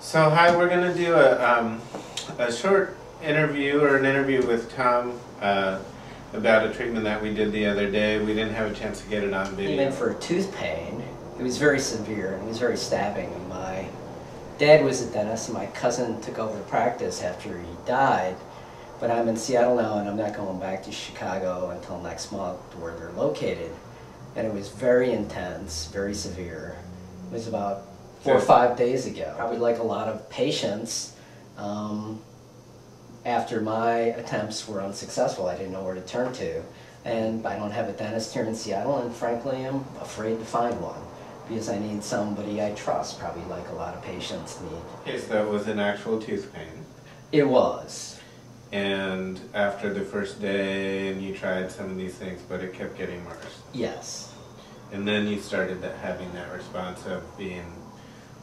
So hi, we're going to do a short interview or an interview with Tom about a treatment that we did the other day. We didn't have a chance to get it on video. Even for tooth pain, it was very severe and it was very stabbing. My dad was a dentist and my cousin took over the practice after he died. But I'm in Seattle now and I'm not going back to Chicago until next month where they're located. And it was very intense, very severe. It was about 4 or 5 days ago. Probably like a lot of patients, after my attempts were unsuccessful, I didn't know where to turn to. And I don't have a dentist here in Seattle, and frankly, I'm afraid to find one because I need somebody I trust, probably like a lot of patients need. Okay, so that was an actual tooth pain. It was. And after the first day, and you tried some of these things, but it kept getting worse. Yes. And then you started having that response of being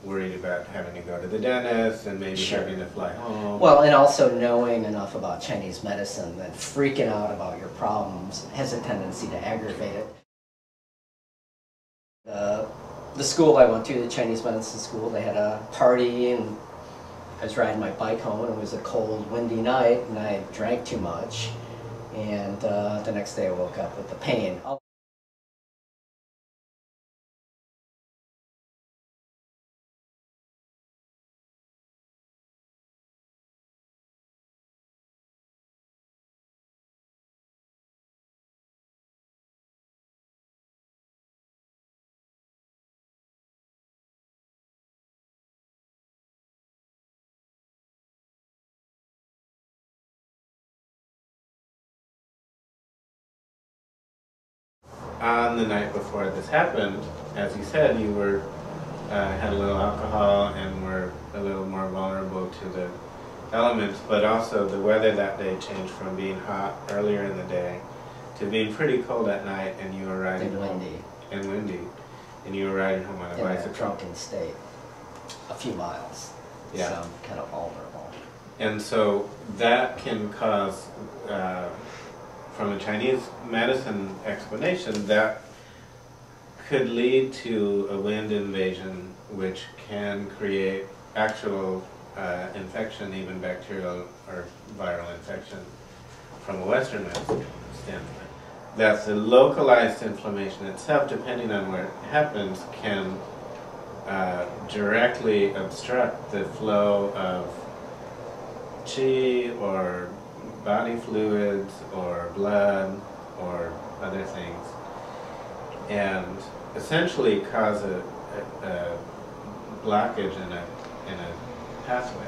worried about having to go to the dentist and maybe having to fly home. Well, and also knowing enough about Chinese medicine that freaking out about your problems has a tendency to aggravate it. The school I went to, the Chinese medicine school, they had a party and I was riding my bike home and it was a cold, windy night and I drank too much. And the next day I woke up with the pain. On the night before this happened, as you said, you were had a little alcohol and were a little more vulnerable to the elements, but also the weather that day changed from being hot earlier in the day to being pretty cold at night, and you were riding home. And windy. And you were riding home on a bicycle. In a drunken state. A few miles. Yeah. So I'm kind of vulnerable. And so that can cause, from a Chinese medicine explanation, that could lead to a wind invasion, which can create actual infection, even bacterial or viral infection, from a Western medicine standpoint. That the localized inflammation itself, depending on where it happens, can directly obstruct the flow of qi or body fluids or blood or other things, and essentially cause a blockage in a pathway.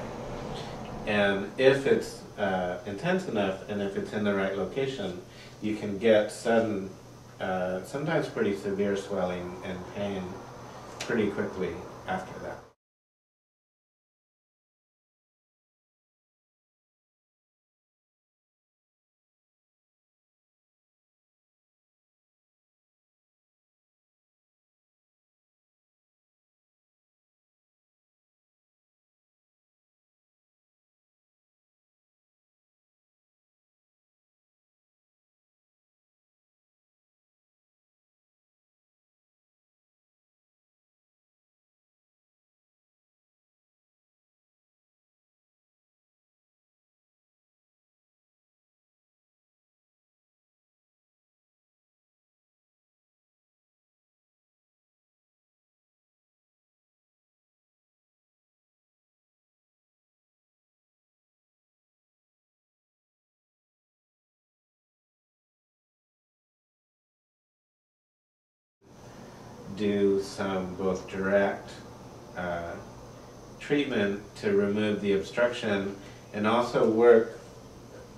And if it's intense enough and if it's in the right location, you can get sudden, sometimes pretty severe swelling and pain pretty quickly after that. Do some both direct treatment to remove the obstruction and also work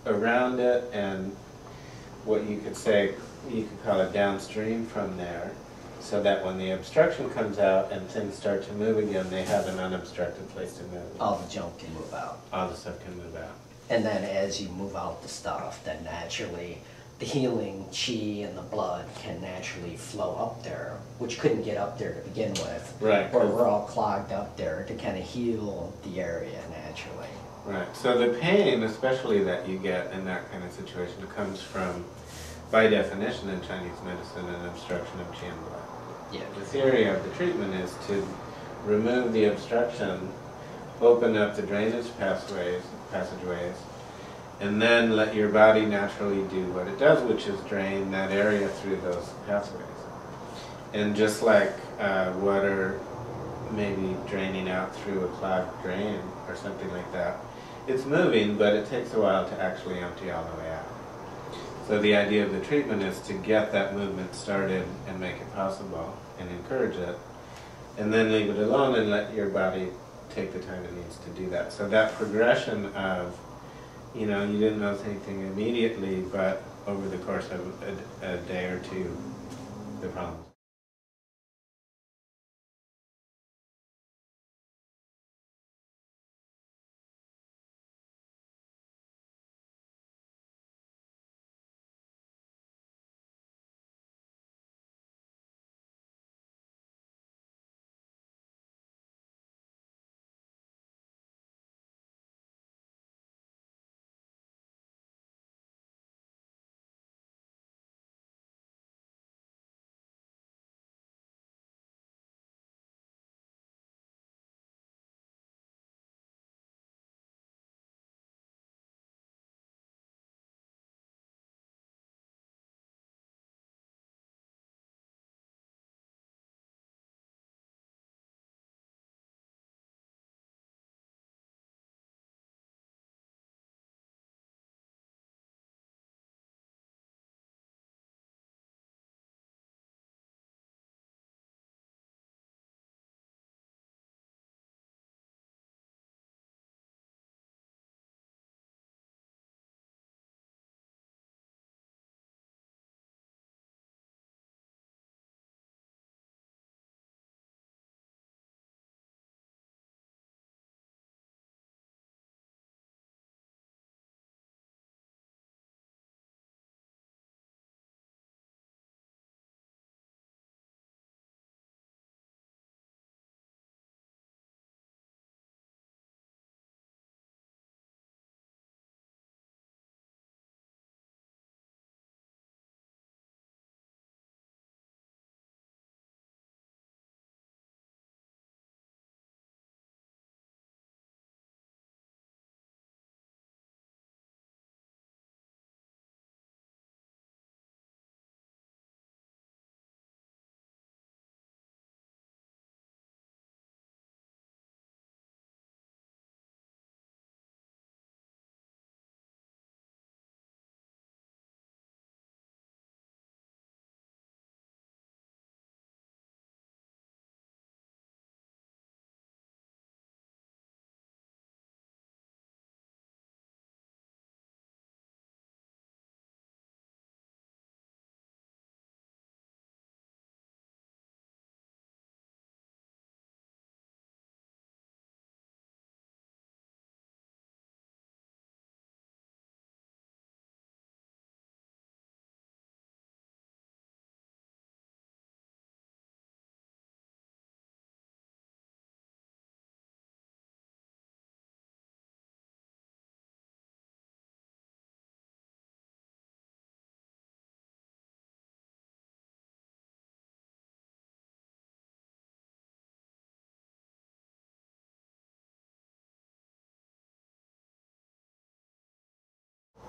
around it and what you could say, you could call it downstream from there, so that when the obstruction comes out and things start to move again, they have an unobstructed place to move. All the junk can move out. All the stuff can move out. And then as you move out the stuff, then naturally the healing qi and the blood can naturally flow up there, which couldn't get up there to begin with. Right. Or we're all clogged up there to kind of heal the area naturally. Right. So the pain, especially that you get in that kind of situation, comes from, by definition in Chinese medicine, an obstruction of qi and blood. Yeah. The theory of the treatment is to remove the obstruction open up the drainage passageways, and then let your body naturally do what it does, which is drain that area through those pathways. And just like water maybe draining out through a clogged drain or something like that, it's moving, but it takes a while to actually empty all the way out. So the idea of the treatment is to get that movement started and make it possible and encourage it, and then leave it alone and let your body take the time it needs to do that. So that progression of, you know, you didn't notice anything immediately, but over the course of a day or two, the problems.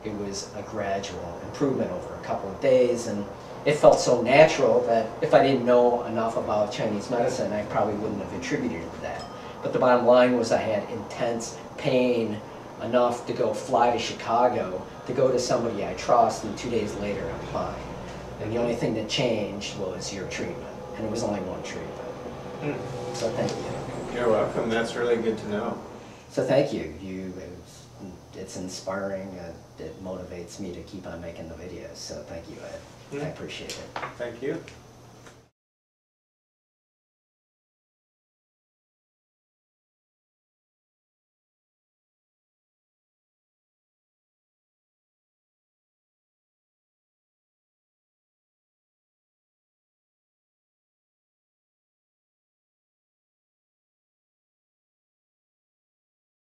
It was a gradual improvement over a couple of days, and it felt so natural that if I didn't know enough about Chinese medicine, I probably wouldn't have attributed it to that. But the bottom line was I had intense pain enough to go fly to Chicago to go to somebody I trust, and 2 days later I'm fine. And the only thing that changed was your treatment, and it was only one treatment. So thank you. You're welcome. That's really good to know. So thank you. It's inspiring. It motivates me to keep on making the videos. So thank you, Ed. I appreciate it. Thank you.